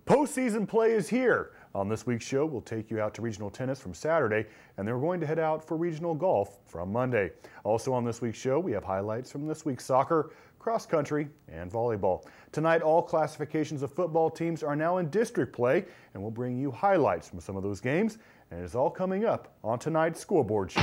Postseason play is here. On this week's show, we'll take you out to regional tennis from Saturday, and then we're going to head out for regional golf from Monday. Also on this week's show, we have highlights from this week's soccer, cross country, and volleyball. Tonight, all classifications of football teams are now in district play, and we'll bring you highlights from some of those games. And it's all coming up on tonight's Scoreboard show.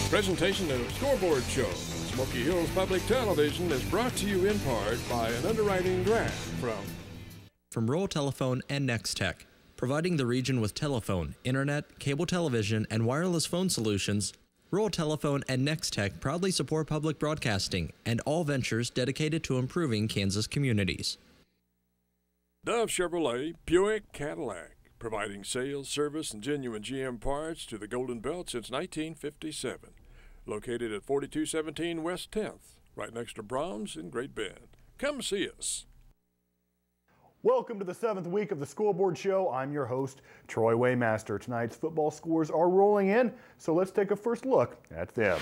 Presentation of Scoreboard Show. Smoky Hills Public Television is brought to you in part by an underwriting grant from Rural Telephone and Nextech, providing the region with telephone, internet, cable television, and wireless phone solutions. Rural Telephone and Nextech proudly support public broadcasting and all ventures dedicated to improving Kansas communities. Dove Chevrolet Buick Cadillac, providing sales, service, and genuine GM parts to the Golden Belt since 1957. Located at 4217 West 10th, right next to Brahms in Great Bend. Come see us. Welcome to the 7th week of the Scoreboard Show. I'm your host, Troy Waymaster. Tonight's football scores are rolling in, so let's take a first look at them.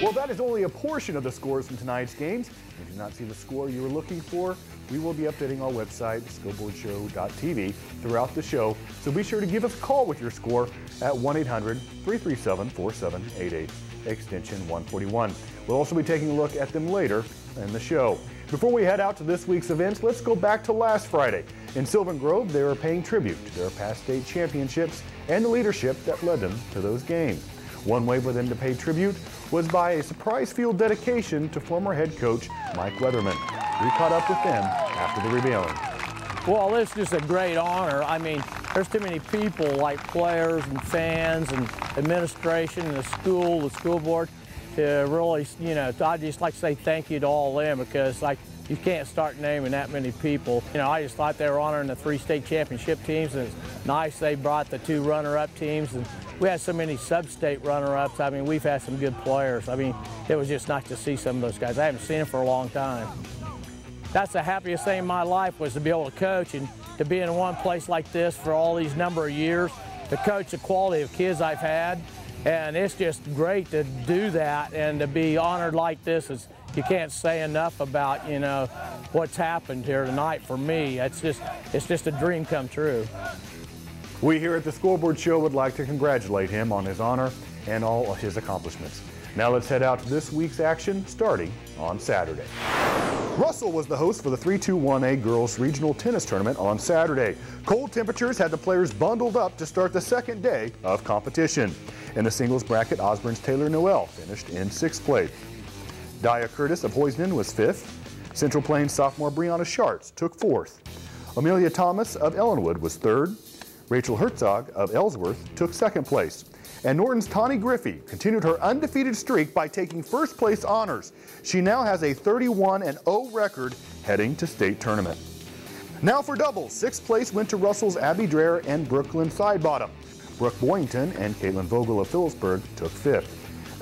Well, that is only a portion of the scores from tonight's games. If you did not see the score you were looking for, we will be updating our website, scoreboardshow.tv, throughout the show. So be sure to give us a call with your score at 1-800-337-4788, extension 141. We'll also be taking a look at them later in the show. Before we head out to this week's events, let's go back to last Friday. In Sylvan Grove, they were paying tribute to their past state championships and the leadership that led them to those games. One way for them to pay tribute was by a surprise field dedication to former head coach Mike Weatherman. We caught up with them after the revealing. Well, it's just a great honor. I mean, there's too many people like players and fans and administration and the school board to really, you know, I'd just like to say thank you to all of them because, like, you can't start naming that many people. You know, I just thought they were honoring the 3 state championship teams, and it's nice they brought the 2 runner-up teams. And we had so many sub-state runner-ups. I mean, we've had some good players. I mean, it was just nice to see some of those guys. I haven't seen them for a long time. That's the happiest thing in my life was to be able to coach and to be in one place like this for all these number of years, to coach the quality of kids I've had. And it's just great to do that and to be honored like this. You can't say enough about, you know, what's happened here tonight for me. It's just a dream come true. We here at the Scoreboard Show would like to congratulate him on his honor and all of his accomplishments. Now let's head out to this week's action starting on Saturday. Russell was the host for the 3-2-1A Girls Regional Tennis Tournament on Saturday. Cold temperatures had the players bundled up to start the second day of competition. In the singles bracket, Osborne's Taylor Noel finished in 6th place. Dia Curtis of Hoisnen was 5th. Central Plains sophomore Brianna Schartz took 4th. Amelia Thomas of Ellenwood was 3rd. Rachel Herzog of Ellsworth took 2nd place. And Norton's Tawny Griffey continued her undefeated streak by taking 1st place honors. She now has a 31-0 record heading to state tournament. Now for doubles, 6th place went to Russell's Abby Dreher and Brooklyn Sidebottom. Brooke Boyington and Caitlin Vogel of Phillipsburg took 5th.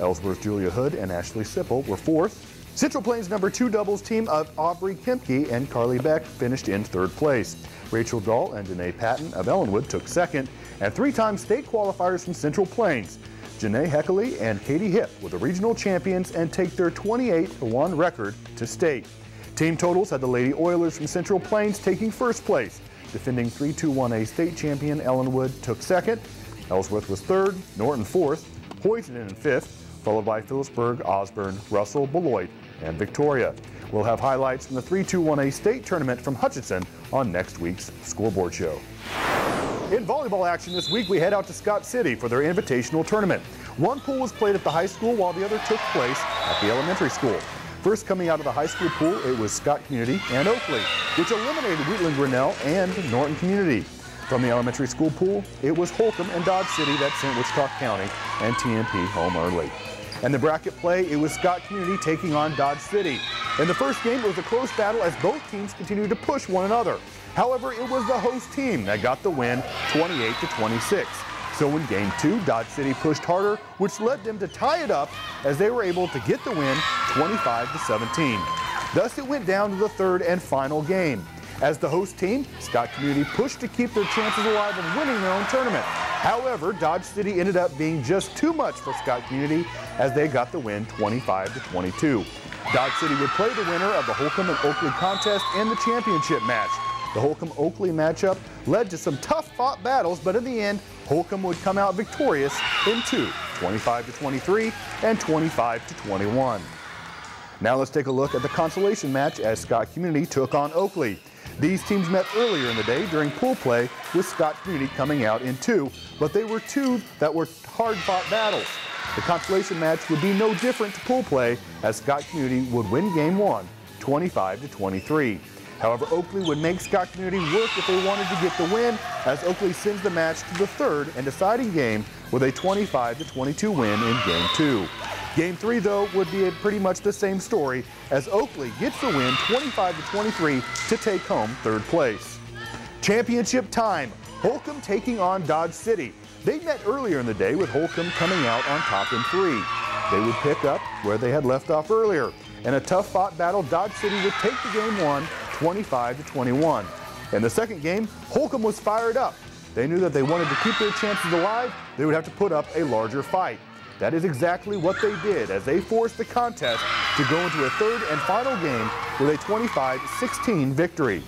Ellsworth's Julia Hood and Ashley Sipple were 4th. Central Plains number 2 doubles team of Aubrey Kemke and Carly Beck finished in 3rd place. Rachel Dahl and Danae Patton of Ellenwood took 2nd, and 3-time state qualifiers from Central Plains. Janae Heckley and Katie Hipp were the regional champions and take their 28-1 record to state. Team totals had the Lady Oilers from Central Plains taking 1st place. Defending 3-2-1A state champion Ellenwood took 2nd. Ellsworth was 3rd, Norton 4th, Hoisnen in 5th, followed by Phillipsburg, Osborne, Russell, Beloit, and Victoria. We'll have highlights from the 3-2-1A state tournament from Hutchinson on next week's Scoreboard show. In volleyball action this week, we head out to Scott City for their invitational tournament. One pool was played at the high school while the other took place at the elementary school. First coming out of the high school pool, it was Scott Community and Oakley, which eliminated Wheatland Grinnell and Norton Community. From the elementary school pool, it was Holcomb and Dodge City that sent Wichita County and TMP home early. And the bracket play, it was Scott Community taking on Dodge City. In the first game, it was a close battle as both teams continued to push one another. However, it was the host team that got the win 28-26. So in game 2, Dodge City pushed harder, which led them to tie it up as they were able to get the win 25-17. Thus, it went down to the 3rd and final game. As the host team, Scott Community pushed to keep their chances alive of winning their own tournament. However, Dodge City ended up being just too much for Scott Community as they got the win 25-22. Dodge City would play the winner of the Holcomb and Oakley contest in the championship match. The Holcomb-Oakley matchup led to some tough-fought battles, but in the end, Holcomb would come out victorious in 2, 25-23 and 25-21. Now let's take a look at the consolation match as Scott Community took on Oakley. These teams met earlier in the day during pool play with Scott Community coming out in 2, but they were 2 that were hard-fought battles. The consolation match would be no different to pool play as Scott Community would win game 1, 25-23. However, Oakley would make Scott Community work if they wanted to get the win as Oakley sends the match to the 3rd and deciding game with a 25-22 win in game 2. Game 3, though, would be pretty much the same story as Oakley gets the win 25-23 to take home 3rd place. Championship time, Holcomb taking on Dodge City. They met earlier in the day with Holcomb coming out on top in 3. They would pick up where they had left off earlier. In a tough-fought battle, Dodge City would take the game 1, 25-21. In the second game, Holcomb was fired up. They knew that they wanted to keep their chances alive, they would have to put up a larger fight. That is exactly what they did as they forced the contest to go into a 3rd and final game with a 25-16 victory.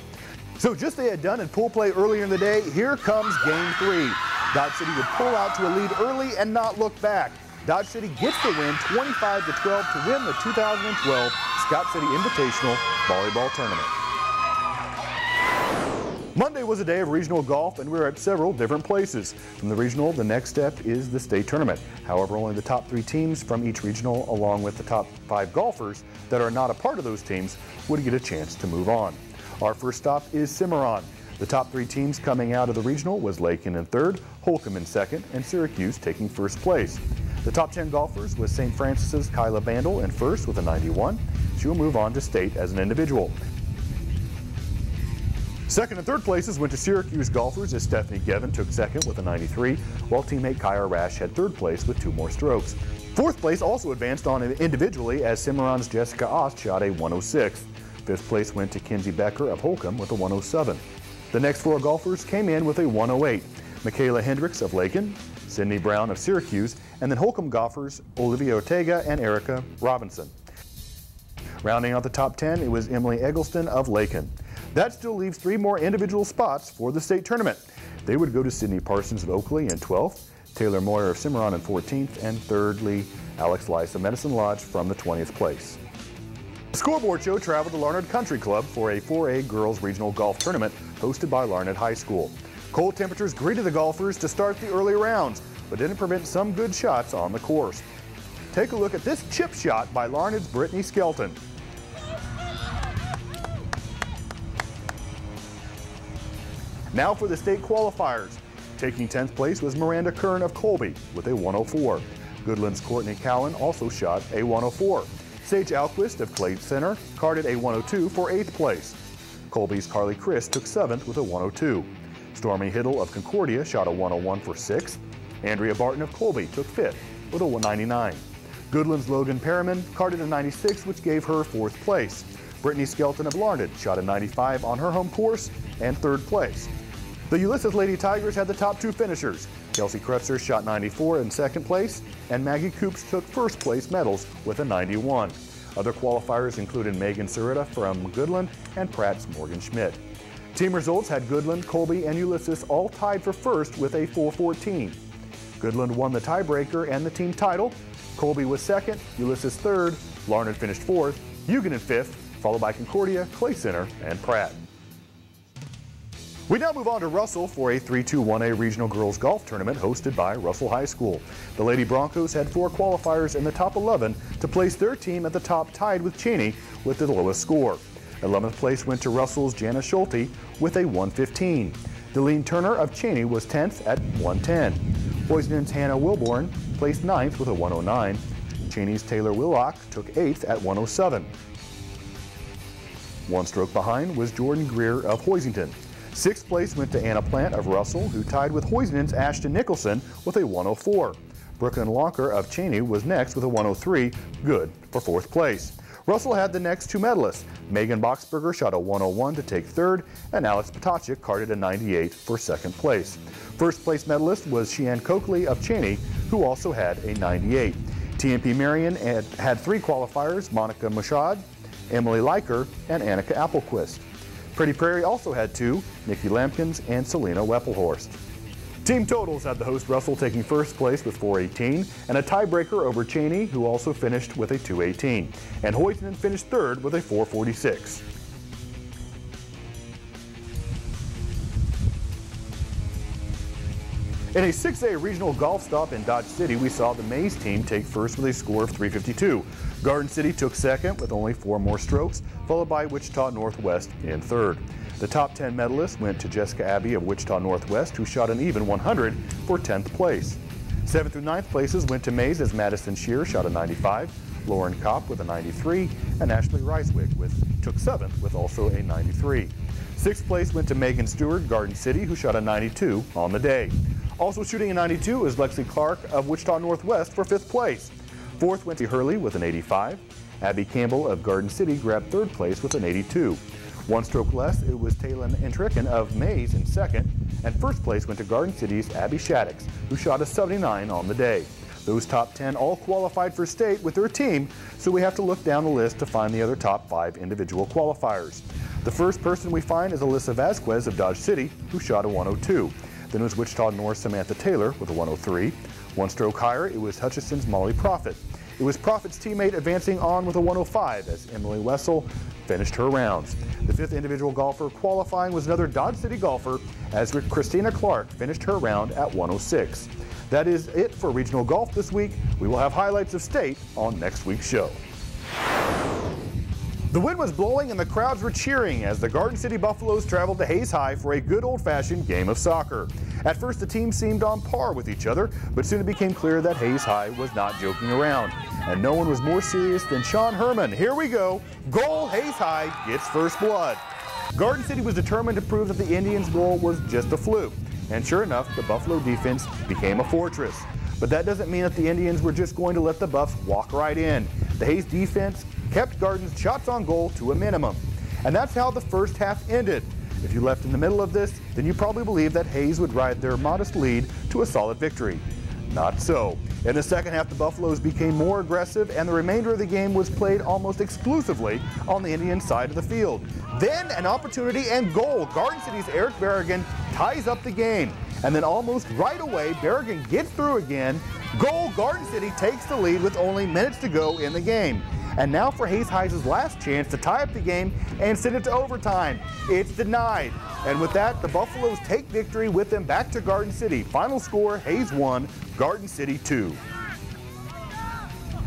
So just as they had done in pool play earlier in the day, here comes game 3. Dodge City would pull out to a lead early and not look back. Dodge City gets the win 25-12 to win the 2012 Scott City Invitational Volleyball Tournament. Monday was a day of regional golf, and we were at several different places. From the regional, the next step is the state tournament. However, only the top 3 teams from each regional, along with the top 5 golfers that are not a part of those teams, would get a chance to move on. Our first stop is Cimarron. The top 3 teams coming out of the regional was Lakin in 3rd, Holcomb in 2nd, and Syracuse taking 1st place. The top 10 golfers was St. Francis's Kyla Vandal in 1st with a 91. She will move on to state as an individual. Second and third places went to Syracuse golfers as Stephanie Gevin took 2nd with a 93, while teammate Kyra Rash had 3rd place with 2 more strokes. 4th place also advanced on individually as Cimarron's Jessica Ost shot a 106. 5th place went to Kinsey Becker of Holcomb with a 107. The next 4 golfers came in with a 108. Michaela Hendricks of Lakin, Sydney Brown of Syracuse, and then Holcomb golfers Olivia Ortega and Erica Robinson. Rounding out the top 10, it was Emily Eggleston of Lakin. That still leaves 3 more individual spots for the state tournament. They would go to Sydney Parsons of Oakley in 12th, Taylor Moyer of Cimarron in 14th, and thirdly, Alex Lice of Medicine Lodge from the 20th place. The Scoreboard Show traveled to Larned Country Club for a 4A girls regional golf tournament hosted by Larned High School. Cold temperatures greeted the golfers to start the early rounds, but didn't prevent some good shots on the course. Take a look at this chip shot by Larned's Brittany Skelton. Now for the state qualifiers. Taking 10th place was Miranda Kern of Colby with a 104. Goodland's Courtney Cowan also shot a 104. Sage Alquist of Clay Center carded a 102 for 8th place. Colby's Carly Chris took 7th with a 102. Stormy Hiddle of Concordia shot a 101 for 6th. Andrea Barton of Colby took 5th with a 199. Goodland's Logan Perriman carded a 96, which gave her 4th place. Brittany Skelton of Larned shot a 95 on her home course and 3rd place. The Ulysses Lady Tigers had the top 2 finishers. Kelsey Krutzer shot 94 in 2nd place, and Maggie Coops took 1st place medals with a 91. Other qualifiers included Megan Cerita from Goodland and Pratt's Morgan Schmidt. Team results had Goodland, Colby, and Ulysses all tied for 1st with a 414. Goodland won the tiebreaker and the team title. Colby was 2nd, Ulysses 3rd, Larned finished 4th, Hugon in 5th, followed by Concordia, Clay Center, and Pratt. We now move on to Russell for a 3-2-1A regional girls golf tournament hosted by Russell High School. The Lady Broncos had 4 qualifiers in the top 11 to place their team at the top, tied with Cheney with the lowest score. 11th place went to Russell's Jana Schulte with a 115. Deline Turner of Cheney was 10th at 110. Boysen's Hannah Wilborn placed 9th with a 109. Cheney's Taylor Willock took 8th at 107. 1 stroke behind was Jordan Greer of Hoisington. 6th place went to Anna Plant of Russell, who tied with Hoisington's Ashton Nicholson with a 104. Brooklyn Lonker of Cheney was next with a 103, good for 4th place. Russell had the next 2 medalists. Megan Boxberger shot a 101 to take 3rd, and Alex Potachik carded a 98 for 2nd place. 1st place medalist was Sheann Coakley of Cheney, who also had a 98. TMP Marion had 3 qualifiers, Monica Mushad, Emily Leiker, and Annika Appelquist. Pretty Prairie also had 2, Nikki Lampkins and Selena Weppelhorst. Team totals had the host Russell taking 1st place with 418 and a tiebreaker over Cheney, who also finished with a 218. And Hoyton finished 3rd with a 446. In a 6A regional golf stop in Dodge City, we saw the Mays team take 1st with a score of 352. Garden City took 2nd with only 4 more strokes, followed by Wichita Northwest in 3rd. The top 10 medalists went to Jessica Abbey of Wichita Northwest, who shot an even 100 for 10th place. 7th through 9th places went to Mays as Madison Shear shot a 95, Lauren Kopp with a 93, and Ashley Reiswig took 7th with also a 93. 6th place went to Megan Stewart, Garden City, who shot a 92 on the day. Also shooting a 92 is Lexi Clark of Wichita Northwest for 5th place. 4th went to Hurley with an 85. Abby Campbell of Garden City grabbed 3rd place with an 82. 1 stroke less, it was Taylon Entricken of Mays in 2nd, and 1st place went to Garden City's Abby Shaddix, who shot a 79 on the day. Those top 10 all qualified for state with their team, so we have to look down the list to find the other top 5 individual qualifiers. The first person we find is Alyssa Vasquez of Dodge City, who shot a 102. Then it was Wichita North Samantha Taylor with a 103. 1 stroke higher, it was Hutchison's Molly Profit. It was Profit's teammate advancing on with a 105 as Emily Wessel finished her rounds. The 5th individual golfer qualifying was another Dodge City golfer as Christina Clark finished her round at 106. That is it for regional golf this week. We will have highlights of state on next week's show. The wind was blowing and the crowds were cheering as the Garden City Buffaloes traveled to Hayes High for a good old-fashioned game of soccer. At first the teams seemed on par with each other, but soon it became clear that Hayes High was not joking around. And no one was more serious than Sean Herman. Here we go. Goal, Hayes High gets first blood. Garden City was determined to prove that the Indians' goal was just a fluke. And sure enough, the Buffalo defense became a fortress. But that doesn't mean that the Indians were just going to let the Buffs walk right in. The Hayes defense kept Garden's shots on goal to a minimum. And that's how the first half ended. If you left in the middle of this, then you probably believed that Hayes would ride their modest lead to a solid victory. Not so. In the second half, the Buffaloes became more aggressive, and the remainder of the game was played almost exclusively on the Indian side of the field. Then an opportunity and goal. Garden City's Eric Berrigan ties up the game. And then almost right away, Berrigan gets through again. Goal, Garden City takes the lead with only minutes to go in the game. And now for Hayes High's last chance to tie up the game and send it to overtime. It's denied. And with that, the Buffaloes take victory with them back to Garden City. Final score, Hayes 1, Garden City 2.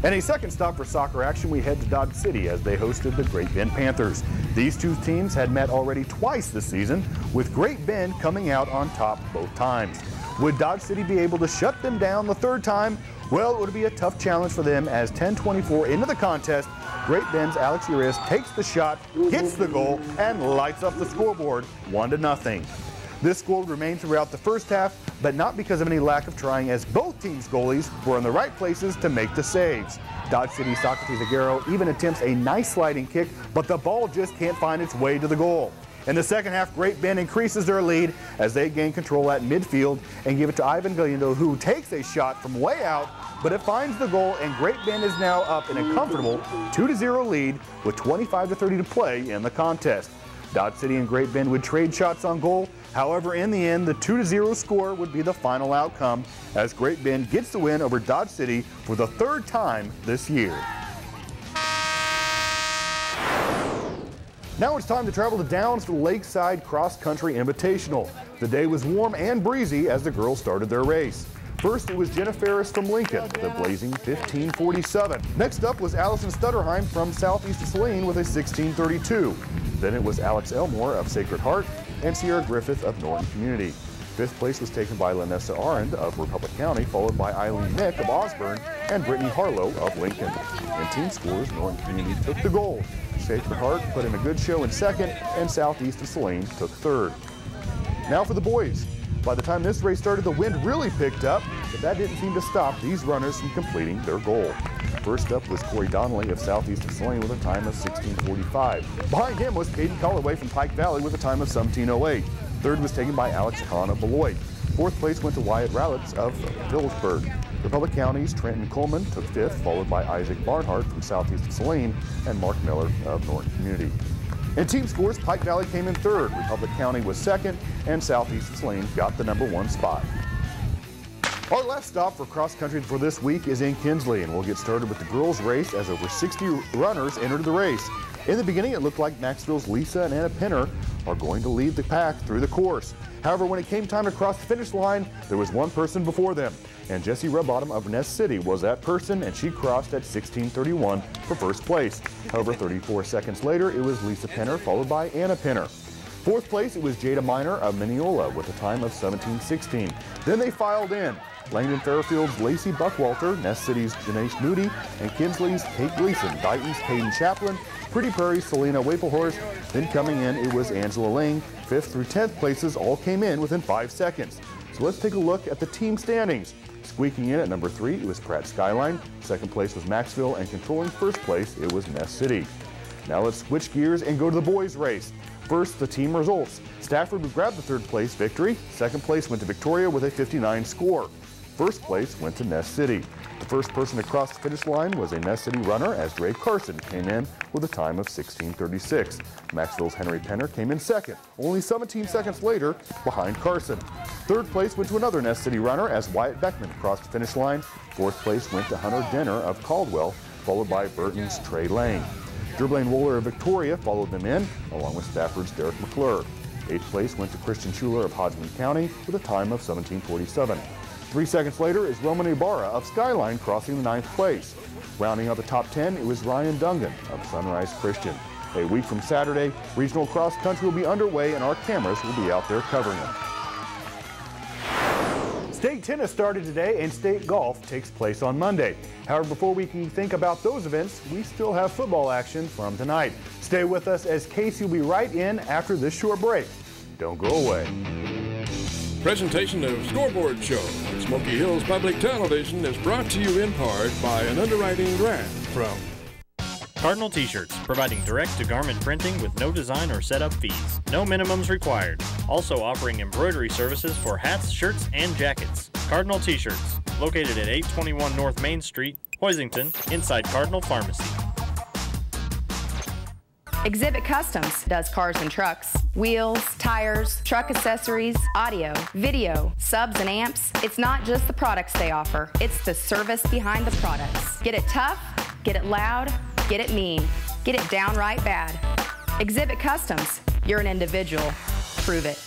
And a second stop for soccer action, we head to Dodge City as they hosted the Great Bend Panthers. These two teams had met already twice this season, with Great Bend coming out on top both times. Would Dodge City be able to shut them down the third time? Well, it would be a tough challenge for them as 10:24 into the contest, Great Bend's Alex Urias takes the shot, hits the goal, and lights up the scoreboard 1-0. This score would remain throughout the first half, but not because of any lack of trying, as both teams' goalies were in the right places to make the saves. Dodge City's Socrates Aguero even attempts a nice sliding kick, but the ball just can't find its way to the goal. In the second half, Great Bend increases their lead as they gain control at midfield and give it to Ivan Galindo, who takes a shot from way out, but it finds the goal, and Great Bend is now up in a comfortable 2-0 lead with 25-30 to play in the contest. Dodge City and Great Bend would trade shots on goal. However, in the end, the 2-0 score would be the final outcome as Great Bend gets the win over Dodge City for the third time this year. Now it's time to travel to Downs for the Lakeside Cross Country Invitational. The day was warm and breezy as the girls started their race. First, it was Jenna Ferris from Lincoln with a blazing 15:47. Next up was Allison Stutterheim from Southeast of Saline with a 16:32. Then it was Alex Elmore of Sacred Heart and Sierra Griffith of Norton Community. Fifth place was taken by Lanessa Arend of Republic County, followed by Eileen Mick of Osborne and Brittany Harlow of Lincoln. In team scores, Norton Community took the gold. Sacred Heart put in a good show in second, and Southeast of Saline took third. Now for the boys. By the time this race started, the wind really picked up, but that didn't seem to stop these runners from completing their goal. First up was Corey Donnelly of Southeast of Saline with a time of 16:45. Behind him was Caden Colloway from Pike Valley with a time of 17:08. Third was taken by Alex Kahn of Beloit. Fourth place went to Wyatt Rowlitz of Phillipsburg. Republic County's Trenton Coleman took fifth, followed by Isaac Barnhart from Southeast of Saline and Mark Miller of Norton Community. In team scores, Pike Valley came in third, Republic County was second, and Southeast of Saline got the #1 spot. Our last stop for cross country for this week is in Kinsley, and we'll get started with the girls' race as over 60 runners entered the race. In the beginning, it looked like Maxville's Lisa and Anna Pinner are going to lead the pack through the course. However, when it came time to cross the finish line, there was one person before them, and Jessie Rubbottom of Nest City was that person, and she crossed at 16:31 for first place. However, 34 seconds later, it was Lisa Pinner, followed by Anna Pinner. Fourth place, it was Jada Miner of Mineola with a time of 17:16. Then they filed in. Langdon Fairfield's Lacey Buckwalter, Nest City's Janae Moody, and Kinsley's Kate Gleason, Dighton's Hayden Chaplin, Pretty Prairie's Selena Waplehorse. Then coming in, it was Angela Lang. 5th through 10th places all came in within 5 seconds. So let's take a look at the team standings. Squeaking in at number 3, it was Pratt Skyline. Second place was Maxville, and controlling first place, it was Nest City. Now let's switch gears and go to the boys' race. First, the team results. Stafford would grab the third place victory. Second place went to Victoria with a 59 score. First place went to Nest City. The first person to cross the finish line was a Nest City runner as Dre Carson came in with a time of 16:36. Maxville's Henry Penner came in second, only 17 seconds later behind Carson. Third place went to another Nest City runner as Wyatt Beckman crossed the finish line. Fourth place went to Hunter Denner of Caldwell, followed by Burton's Trey Lang. Gerblaine Wohler of Victoria followed them in, along with Stafford's Derek McClure. Eighth place went to Christian Schuler of Hodgman County with a time of 17:47. 3 seconds later is Roman Ibarra of Skyline crossing the 9th place. Rounding out the top 10, it was Ryan Dungan of Sunrise Christian. A week from Saturday, regional cross country will be underway and our cameras will be out there covering them. State tennis started today and state golf takes place on Monday. However, before we can think about those events, we still have football action from tonight. Stay with us as Casey will be right in after this short break. Don't go away. Presentation of Scoreboard Show at Smoky Hills Public Television is brought to you in part by an underwriting grant from Cardinal T-shirts, providing direct-to-garment printing with no design or setup fees. No minimums required. Also offering embroidery services for hats, shirts, and jackets. Cardinal T-shirts, located at 821 North Main Street, Hoisington, inside Cardinal Pharmacy. Exhibit Customs does cars and trucks. Wheels, tires, truck accessories, audio, video, subs and amps. It's not just the products they offer, it's the service behind the products. Get it tough, get it loud, get it mean, get it downright bad. Exhibit Customs. You're an individual. Prove it.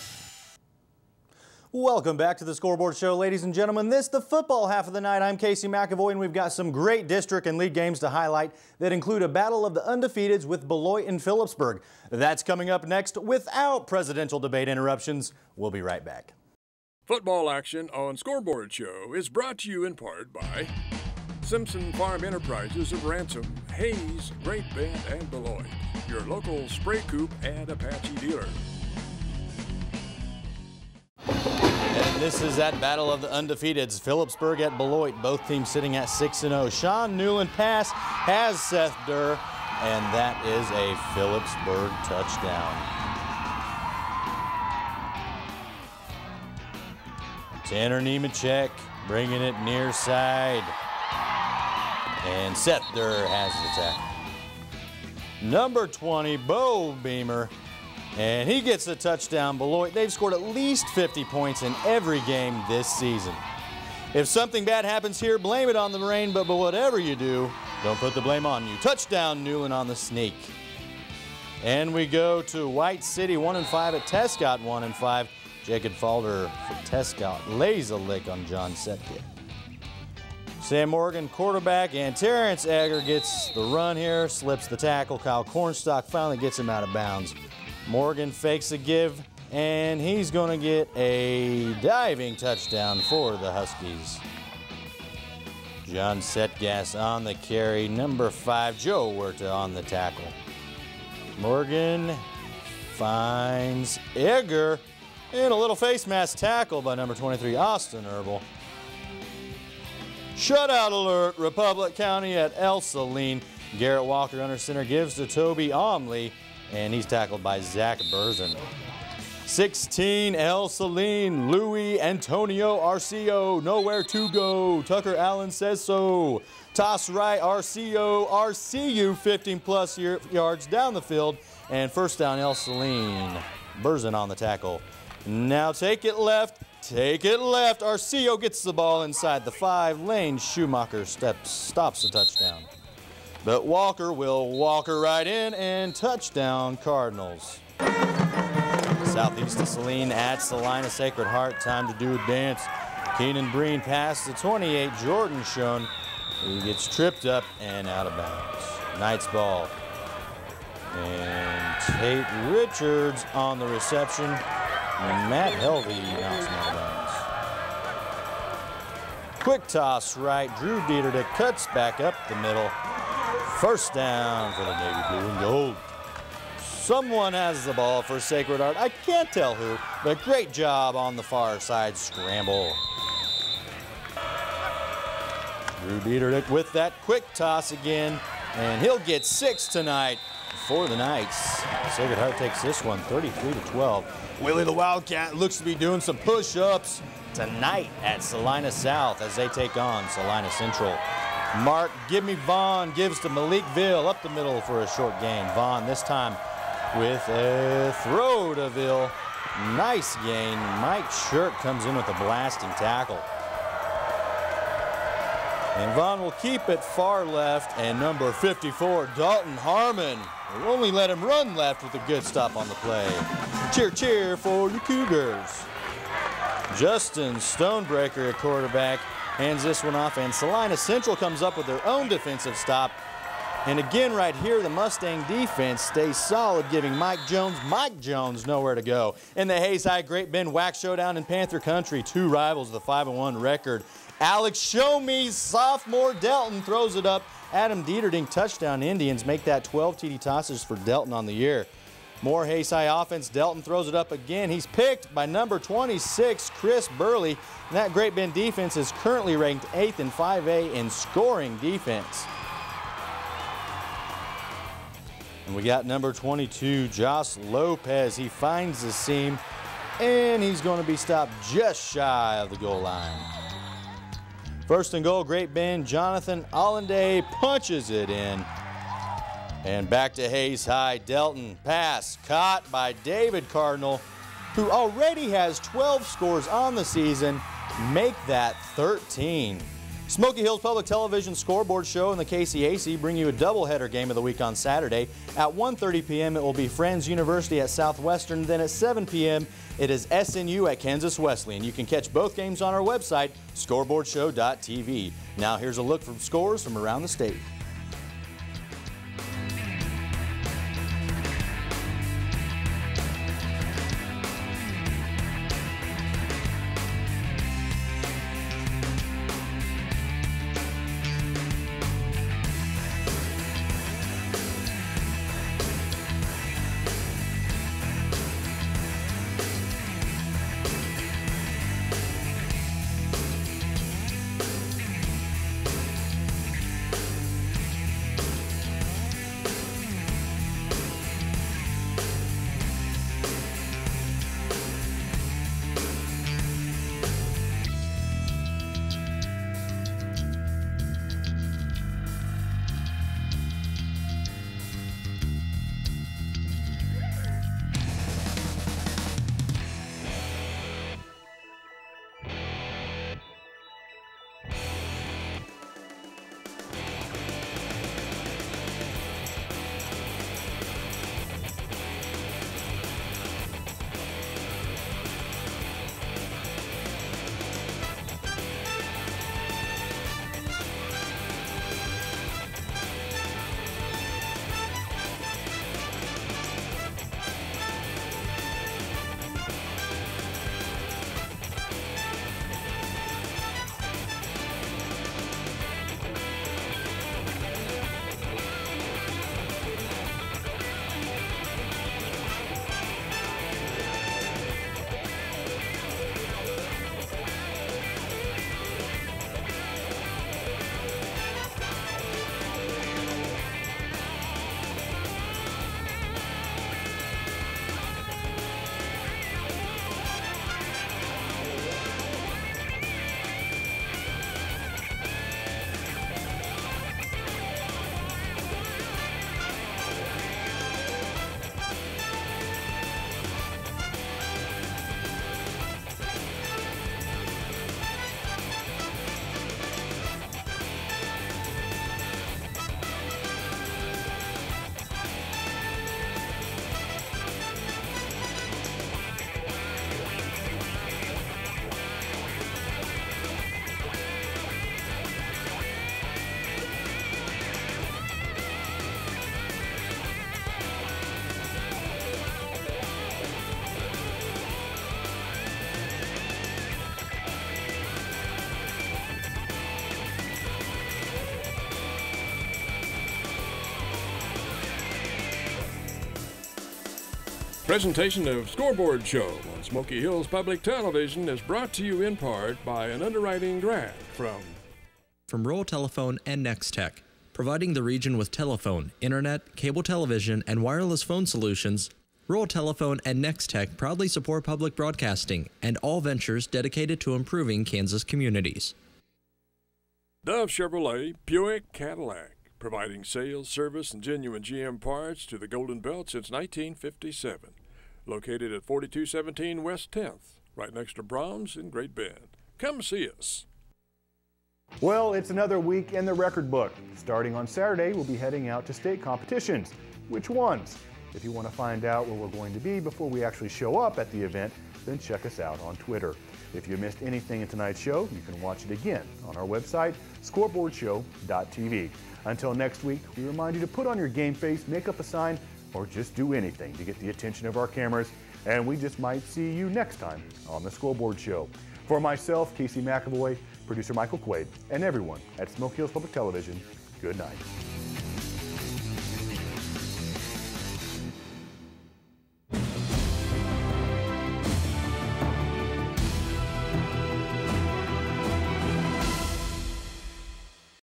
Welcome back to the Scoreboard Show, ladies and gentlemen. This is the football half of the night. I'm Casey McAvoy, and we've got some great district and league games to highlight that include a battle of the undefeateds with Beloit and Phillipsburg. That's coming up next without presidential debate interruptions. We'll be right back. Football action on Scoreboard Show is brought to you in part by Simpson Farm Enterprises of Ransom, Hayes, Great Bend, and Beloit, your local spray coop and Apache dealer. And this is that battle of the undefeateds. Phillipsburg at Beloit, both teams sitting at 6-0. Sean Newland pass has Seth Durr, and that is a Phillipsburg touchdown. Tanner Nemechek bringing it near side. And Seth Durr has the tackle. Number 20, Bo Beamer. And he gets a touchdown. Beloit, they've scored at least 50 points in every game this season. If something bad happens here, blame it on the rain, but whatever you do, don't put the blame on you. Touchdown, Newland on the sneak. And we go to White City, 1-5 at Tescott, 1-5. Jacob Falder for Tescott lays a lick on John Setke. Sam Morgan, quarterback, and Terrence Egger gets the run here, slips the tackle. Kyle Cornstalk finally gets him out of bounds. Morgan fakes a give, and he's going to get a diving touchdown for the Huskies. John Setgas on the carry. Number 5, Joe Huerta on the tackle. Morgan finds Egger, and a little face mask tackle by number 23, Austin Herbal. Shutout alert, Republic County at El Saline. Garrett Walker under center gives to Toby Omley, and he's tackled by Zach Burzen. 16, El Saline, Louis Antonio Arcio, nowhere to go. Tucker Allen says so. Toss right, RCU 15-plus yards down the field, and first down, El Saline. Burzen on the tackle. Now take it left. Arcio gets the ball inside the 5. Lane Schumacher stops the touchdown. But Walker will walk her right in, and touchdown Cardinals. Southeast of Saline at Salina Sacred Heart. Time to do a dance. Keenan Breen pass to 28. Jordan Schoen, who gets tripped up and out of bounds. Knights ball. And Tate Richards on the reception. And Matt Helvey knocks him out of bounds. Quick toss right. Drew Dieterich cuts back up the middle. First down for the Navy Blue and Gold. Someone has the ball for Sacred Heart. I can't tell who, but great job on the far side scramble. Drew Dieterich with that quick toss again, and he'll get 6 tonight for the Knights. Sacred Heart takes this one 33-12. Willie the Wildcat looks to be doing some push-ups tonight at Salina South as they take on Salina Central. Mark, give me Vaughn, gives to Malikville up the middle for a short gain. Vaughn this time with a throw to Ville. Nice gain. Mike Shirk comes in with a blasting tackle. And Vaughn will keep it far left, and number 54, Dalton Harmon, will only let him run left with a good stop on the play. Cheer, cheer for the Cougars. Justin Stonebreaker at quarterback hands this one off, and Salina Central comes up with their own defensive stop. And again, right here, the Mustang defense stays solid, giving Mike Jones nowhere to go. In the Hayes High Great Bend WAC Showdown in Panther Country, 2 rivals with a 5-1 record. Alex Show Me, sophomore Delton throws it up. Adam Dieterding, touchdown. Indians make that 12 TD tosses for Delton on the year. More Hayes High offense. Delton throws it up again. He's picked by number 26, Chris Burley. And that Great Bend defense is currently ranked 8th in 5A in scoring defense. And we got number 22, Josh Lopez. He finds the seam, and he's going to be stopped just shy of the goal line. First and goal, Great Bend. Jonathan Allende punches it in. And back to Hayes High. Delton pass caught by David Cardinal, who already has 12 scores on the season. Make that 13. Smoky Hills Public Television Scoreboard Show and the KCAC bring you a doubleheader game of the week on Saturday. At 1:30 p.m. it will be Friends University at Southwestern. Then at 7 p.m. it is SNU at Kansas Wesleyan. You can catch both games on our website, scoreboardshow.tv. Now here's a look from scores from around the state. Presentation of Scoreboard Show on Smoky Hills Public Television is brought to you in part by an underwriting grant from Rural Telephone and Nextech, providing the region with telephone, internet, cable television, and wireless phone solutions. Rural Telephone and Nextech proudly support public broadcasting and all ventures dedicated to improving Kansas communities. Dove Chevrolet, Buick, Cadillac, providing sales, service, and genuine GM parts to the Golden Belt since 1957. Located at 4217 West 10th, right next to Brahms in Great Bend. Come see us. Well, it's another week in the record book. Starting on Saturday, we'll be heading out to state competitions. Which ones? If you want to find out where we're going to be before we actually show up at the event, then check us out on Twitter. If you missed anything in tonight's show, you can watch it again on our website, scoreboardshow.tv. Until next week, we remind you to put on your game face, make up a sign, or just do anything to get the attention of our cameras, and we just might see you next time on the Scoreboard Show. For myself, Casey McAvoy, producer Michael Quaid, and everyone at Smoky Hills Public Television, good night.